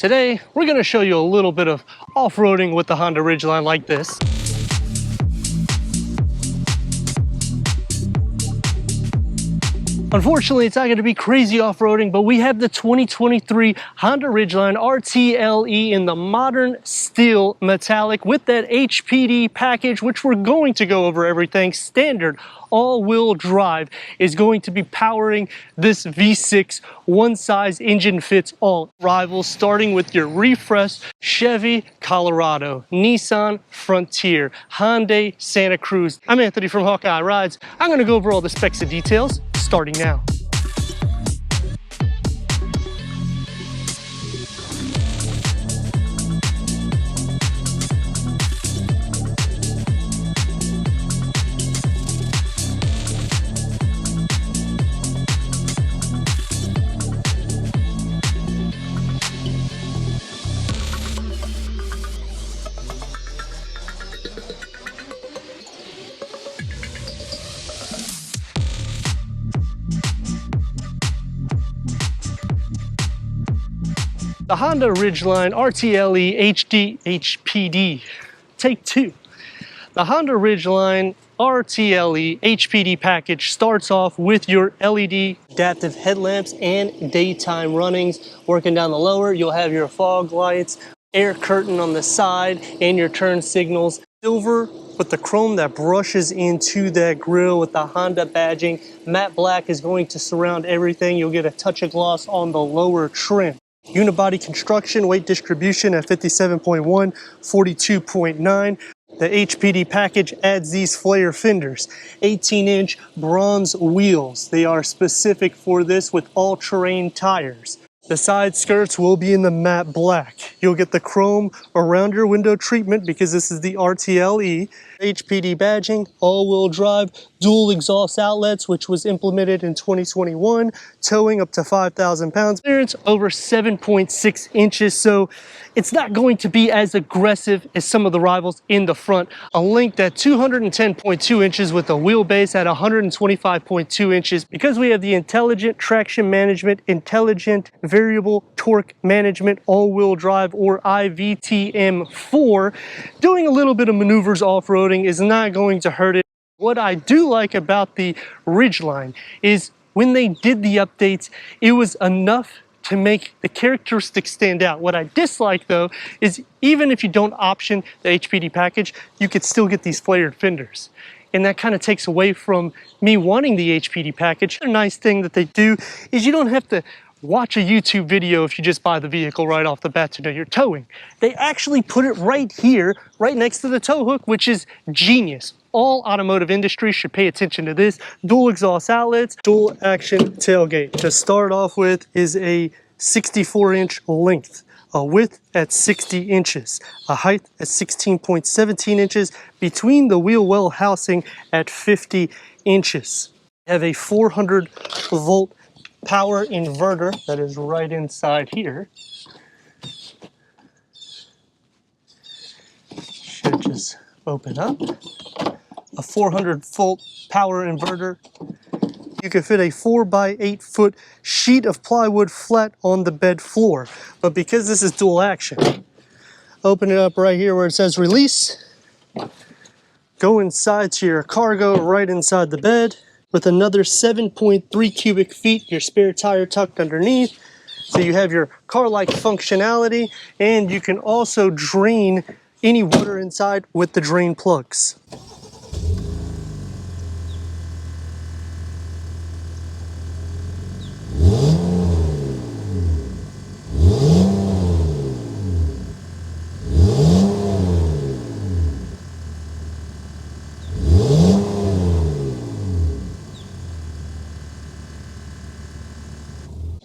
Today, we're going to show you a little bit of off-roading with the Honda Ridgeline like this. Unfortunately, it's not going to be crazy off-roading, but we have the 2023 Honda Ridgeline rtl-e in the modern steel metallic with that HPD package, which we're going to go over everything. Standard all-wheel drive is going to be powering this V6. One size engine fits all. Rivals starting with your refreshed Chevy Colorado, Nissan Frontier, Hyundai Santa Cruz. I'm Anthony from Hawkeye Rides. I'm going to go over all the specs and details starting now. The Honda Ridgeline rtl-e HPD, take two. The Honda Ridgeline rtl-e HPD package starts off with your LED adaptive headlamps and daytime runnings. Working down the lower, you'll have your fog lights, air curtain on the side, and your turn signals. Silver with the chrome that brushes into that grille with the Honda badging. Matte black is going to surround everything. You'll get a touch of gloss on the lower trim. Unibody construction, weight distribution at 57.1, 42.9. The HPD package adds these flare fenders, 18-inch bronze wheels. They are specific for this with all-terrain tires. The side skirts will be in the matte black. You'll get the chrome around your window treatment because this is the rtl-e. HPD badging, all-wheel drive, dual exhaust outlets, which was implemented in 2021, towing up to 5,000 pounds. Clearance over 7.6 inches, so it's not going to be as aggressive as some of the rivals in the front. A linked at 210.2 inches with a wheelbase at 125.2 inches. Because we have the intelligent traction management, intelligent variable torque management, all-wheel drive, or IVTM4, doing a little bit of maneuvers off-roading is not going to hurt it. What I do like about the Ridgeline is when they did the updates, it was enough to make the characteristics stand out. What I dislike though is even if you don't option the HPD package, you could still get these flared fenders. And that kind of takes away from me wanting the HPD package. A nice thing that they do is you don't have to watch a YouTube video if you just buy the vehicle right off the bat to know you're towing. They actually put it right here, right next to the tow hook, which is genius. All automotive industry should pay attention to this. Dual exhaust outlets, dual action tailgate. To start off with is a 64-inch length, a width at 60 inches, a height at 16.17 inches, between the wheel well housing at 50 inches. You have a 400-volt power inverter that is right inside here. Should just open up. A 400-volt power inverter. You can fit a 4x8 foot sheet of plywood flat on the bed floor. But because this is dual action, open it up right here where it says release. Go inside to your cargo right inside the bed with another 7.3 cubic feet, your spare tire tucked underneath. So you have your car-like functionality, and you can also drain any water inside with the drain plugs.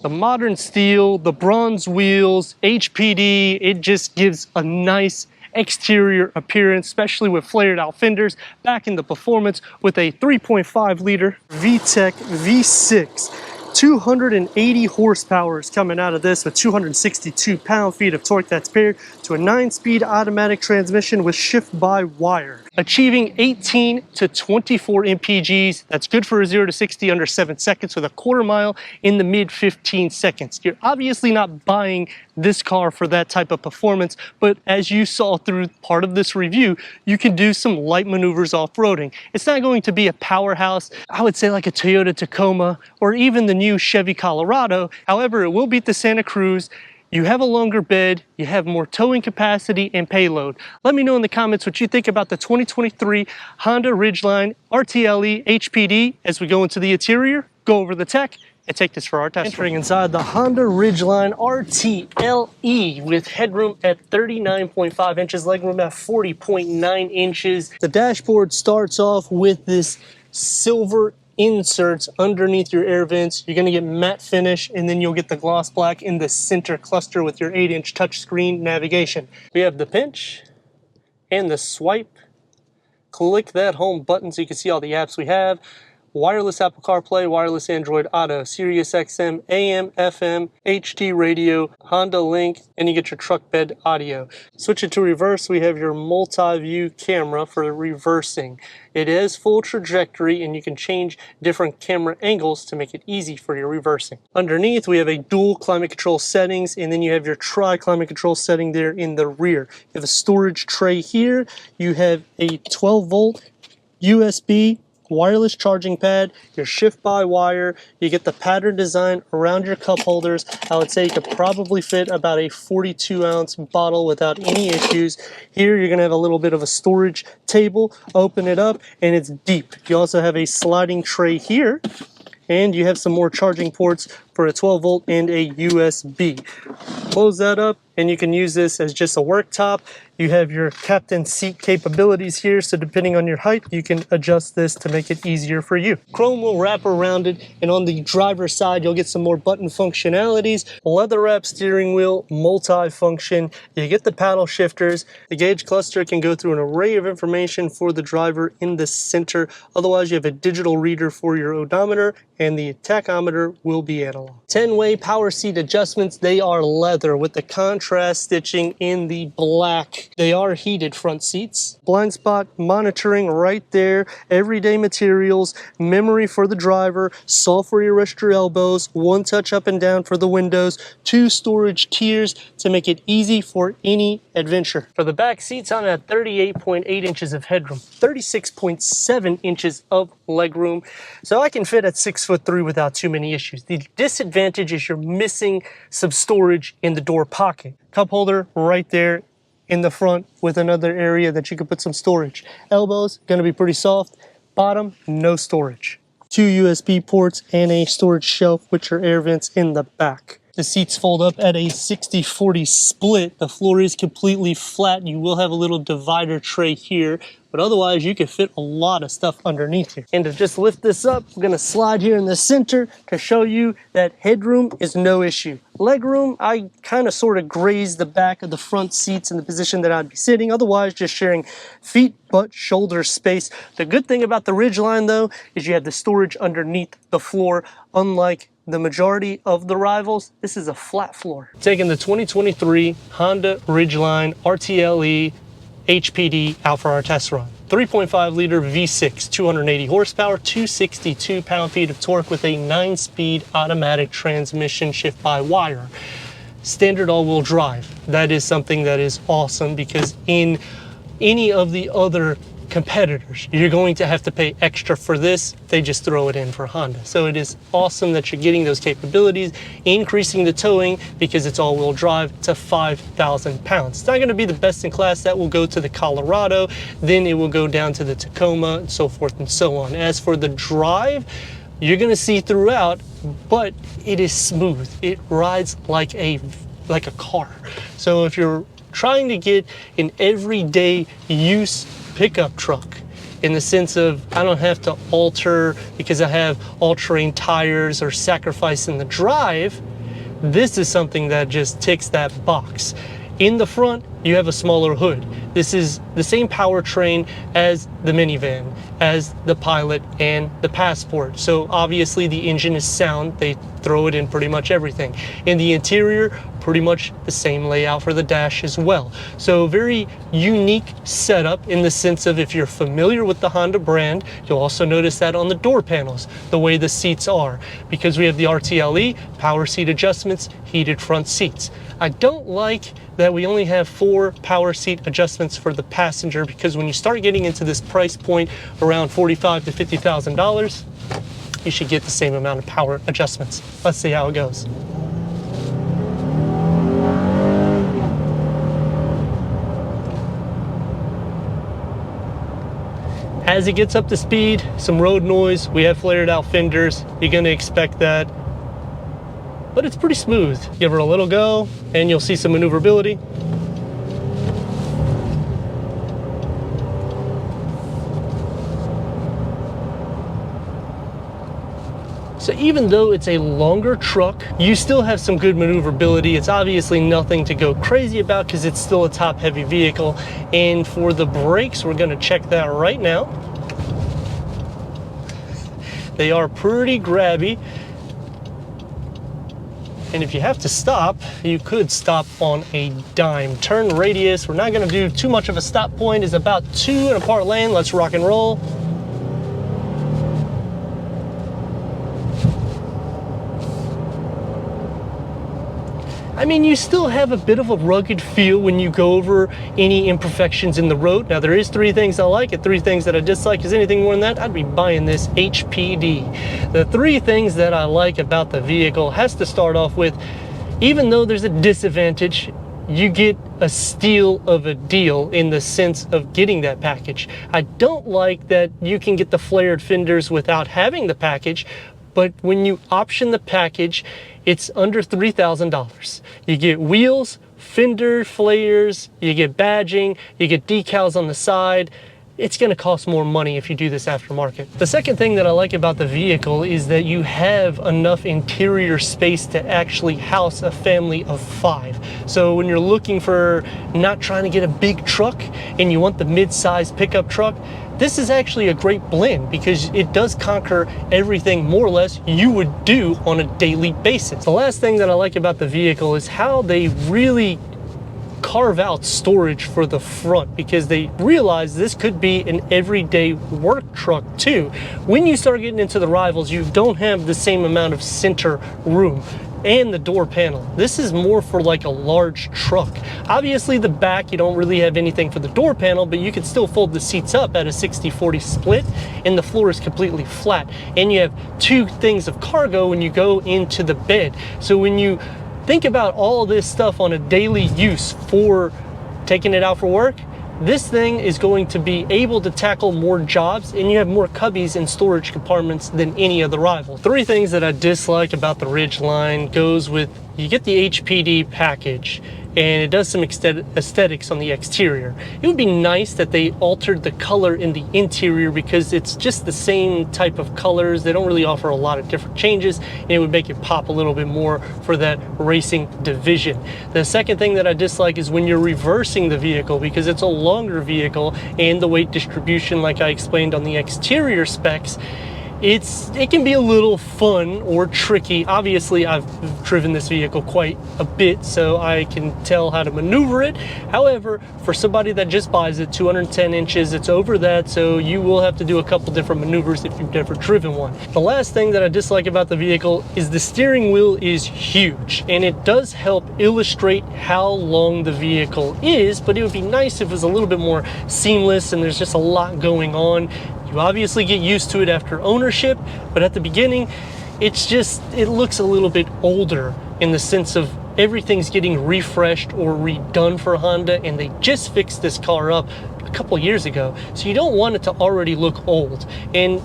The modern steel, the bronze wheels, HPD, it just gives a nice exterior appearance, especially with flared out fenders. Back in the performance with a 3.5 liter VTEC V6. 280 horsepower is coming out of this with 262 pound-feet of torque that's paired to a 9-speed automatic transmission with shift-by-wire. achieving 18 to 24 mpgs. That's good for a 0 to 60 under 7 seconds with a quarter mile in the mid 15 seconds. You're obviously not buying this car for that type of performance, but as you saw through part of this review, you can do some light maneuvers off-roading. It's not going to be a powerhouse, I would say like a Toyota Tacoma or even the new Chevy Colorado. However, it will beat the Santa Cruz. You have a longer bed, you have more towing capacity and payload. Let me know in the comments what you think about the 2023 Honda Ridgeline rtl-e HPD as we go into the interior, go over the tech, and take this for our test. Entering inside the Honda Ridgeline rtl-e with headroom at 39.5 inches, legroom at 40.9 inches. The dashboard starts off with this silver inserts underneath your air vents. You're going to get matte finish, and then you'll get the gloss black in the center cluster with your 8-inch touchscreen navigation. We have the pinch and the swipe. Click that home button so you can see all the apps we have. Wireless Apple CarPlay, wireless Android Auto, Sirius XM, AM, FM, HD radio, Honda Link, and you get your truck bed audio. Switch it to reverse, we have your multi-view camera for reversing. It is full trajectory and you can change different camera angles to make it easy for your reversing. Underneath, we have a dual climate control settings, and then you have your tri-climate control setting there in the rear. You have a storage tray here. You have a 12-volt USB wireless charging pad, your shift-by-wire, you get the pattern design around your cup holders. I would say you could probably fit about a 42-ounce bottle without any issues. Here you're going to have a little bit of a storage table. Open it up and it's deep. You also have a sliding tray here, and you have some more charging ports for a 12-volt and a USB. Close that up and you can use this as just a worktop. You have your captain seat capabilities here, so depending on your height, you can adjust this to make it easier for you. Chrome will wrap around it, and on the driver's side, you'll get some more button functionalities. Leather wrap steering wheel, multi-function. You get the paddle shifters. The gauge cluster can go through an array of information for the driver in the center. Otherwise, you have a digital reader for your odometer, and the tachometer will be analog. 10-way power seat adjustments. They are leather with the contrast stitching in the black. They are heated front seats. Blind spot monitoring right there. Everyday materials. Memory for the driver. Soft where you rest your elbows. One touch up and down for the windows. 2 storage tiers to make it easy for any adventure. For the back seats, I'm at 38.8 inches of headroom. 36.7 inches of legroom. So I can fit at 6'3" without too many issues. The disadvantage is you're missing some storage in the door pocket. Cup holder right there in the front with another area that you could put some storage. Elbows, gonna be pretty soft. Bottom, no storage. 2 USB ports and a storage shelf with your air vents in the back. The seats fold up at a 60-40 split. The floor is completely flat. You will have a little divider tray here, but otherwise you can fit a lot of stuff underneath here. And to just lift this up, we're gonna slide here in the center to show you that headroom is no issue. Legroom, I kind of sort of graze the back of the front seats in the position that I'd be sitting. Otherwise, just sharing feet, butt, shoulder space. The good thing about the Ridgeline though, is you have the storage underneath the floor, unlike the majority of the rivals. This is a flat floor. Taking the 2023 Honda Ridgeline rtl-e HPD out for our test run. 3.5 liter V6, 280 horsepower, 262 pound-feet of torque with a 9-speed automatic transmission shift-by-wire. Standard all-wheel drive. That is something that is awesome, because in any of the other competitors, you're going to have to pay extra for this. They just throw it in for Honda. So it is awesome that you're getting those capabilities, increasing the towing because it's all-wheel drive to 5,000 pounds. It's not going to be the best in class. That will go to the Colorado, then it will go down to the Tacoma, and so forth and so on. As for the drive, you're going to see throughout, but it is smooth. It rides like a car. So if you're trying to get an everyday use pickup truck, in the sense of I don't have to alter because I have all-terrain tires or sacrifice in the drive, this is something that just ticks that box. In the front, you have a smaller hood. This is the same powertrain as the minivan, as the Pilot and the Passport. So obviously the engine is sound. They throw it in pretty much everything. In the interior, pretty much the same layout for the dash as well. So very unique setup in the sense of, if you're familiar with the Honda brand, you'll also notice that on the door panels, the way the seats are, because we have the rtl-e, power seat adjustments, heated front seats. I don't like that we only have 4 power seat adjustments for the passenger, because when you start getting into this price point around $45,000 to $50,000, you should get the same amount of power adjustments. Let's see how it goes. As it gets up to speed, some road noise, we have flared out fenders. You're gonna expect that, but it's pretty smooth. Give her a little go and you'll see some maneuverability. So even though it's a longer truck, you still have some good maneuverability. It's obviously nothing to go crazy about because it's still a top heavy vehicle. And for the brakes, we're gonna check that right now. They are pretty grabby. And if you have to stop, you could stop on a dime. Turn radius, we're not gonna do too much of a stop point, is about 2 1/4 lane. Let's rock and roll. I mean, you still have a bit of a rugged feel when you go over any imperfections in the road. Now, there is 3 things I like and 3 things that I dislike. Is anything more than that, I'd be buying this HPD. The 3 things that I like about the vehicle has to start off with, even though there's a disadvantage, you get a steal of a deal in the sense of getting that package. I don't like that you can get the flared fenders without having the package, but when you option the package, it's under $3,000. You get wheels, fender flares, you get badging, you get decals on the side. It's gonna cost more money if you do this aftermarket. The second thing that I like about the vehicle is that you have enough interior space to actually house a family of 5. So when you're looking for not trying to get a big truck and you want the mid-size pickup truck, this is actually a great blend because it does conquer everything more or less you would do on a daily basis. The last thing that I like about the vehicle is how they really carve out storage for the front, because they realize this could be an everyday work truck too. When you start getting into the rivals, you don't have the same amount of center room and the door panel. This is more for like a large truck. Obviously the back, you don't really have anything for the door panel, but you can still fold the seats up at a 60-40 split, and the floor is completely flat. And you have 2 things of cargo when you go into the bed. So when you think about all this stuff on a daily use for taking it out for work, this thing is going to be able to tackle more jobs, and you have more cubbies and storage compartments than any of the rivals. 3 things that I dislike about the Ridgeline goes with, you get the HPD package, and it does some aesthetics on the exterior. It would be nice that they altered the color in the interior, because it's just the same type of colors. They don't really offer a lot of different changes, and it would make it pop a little bit more for that racing division. The second thing that I dislike is when you're reversing the vehicle, because it's a longer vehicle, and the weight distribution, like I explained on the exterior specs, it can be a little fun or tricky. Obviously, I've driven this vehicle quite a bit, so I can tell how to maneuver it. However, for somebody that just buys it, 210 inches, it's over that, so you will have to do a couple different maneuvers if you've never driven one. The last thing that I dislike about the vehicle is the steering wheel is huge, and it does help illustrate how long the vehicle is, but it would be nice if it was a little bit more seamless and there's just a lot going on. You obviously get used to it after ownership, but at the beginning, it looks a little bit older in the sense of everything's getting refreshed or redone for Honda, and they just fixed this car up a couple years ago. So you don't want it to already look old. And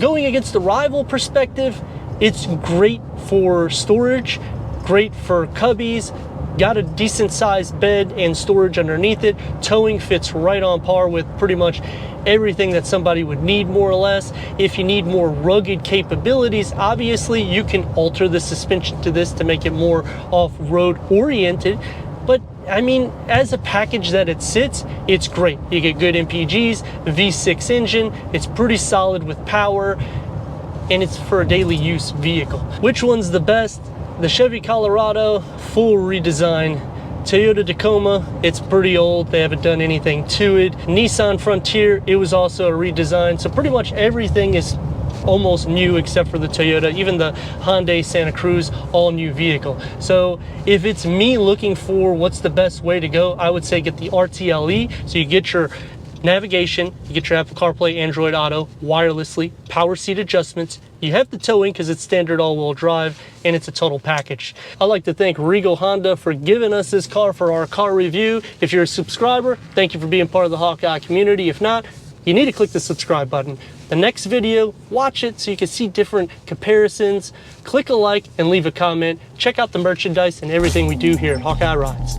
going against the rival perspective, it's great for storage, great for cubbies, got a decent sized bed and storage underneath it. Towing fits right on par with pretty much everything that somebody would need, more or less. If you need more rugged capabilities, obviously you can alter the suspension to this to make it more off-road oriented. But I mean, as a package that it sits, it's great. You get good MPGs, V6 engine, it's pretty solid with power, and it's for a daily use vehicle. Which one's the best? The Chevy Colorado, full redesign. Toyota Tacoma, it's pretty old. They haven't done anything to it. Nissan Frontier, it was also a redesign. So pretty much everything is almost new except for the Toyota. Even the Hyundai Santa Cruz, all new vehicle. So if it's me looking for what's the best way to go, I would say get the rtl-e. So you get your navigation, you get your Apple CarPlay, Android Auto, wirelessly, power seat adjustments. You have the towing because it's standard all-wheel drive, and it's a total package. I'd like to thank Regal Honda for giving us this car for our car review. If you're a subscriber, thank you for being part of the Hawkeye community. If not, you need to click the subscribe button. The next video, watch it so you can see different comparisons. Click a like and leave a comment. Check out the merchandise and everything we do here at Hawkeye Rides.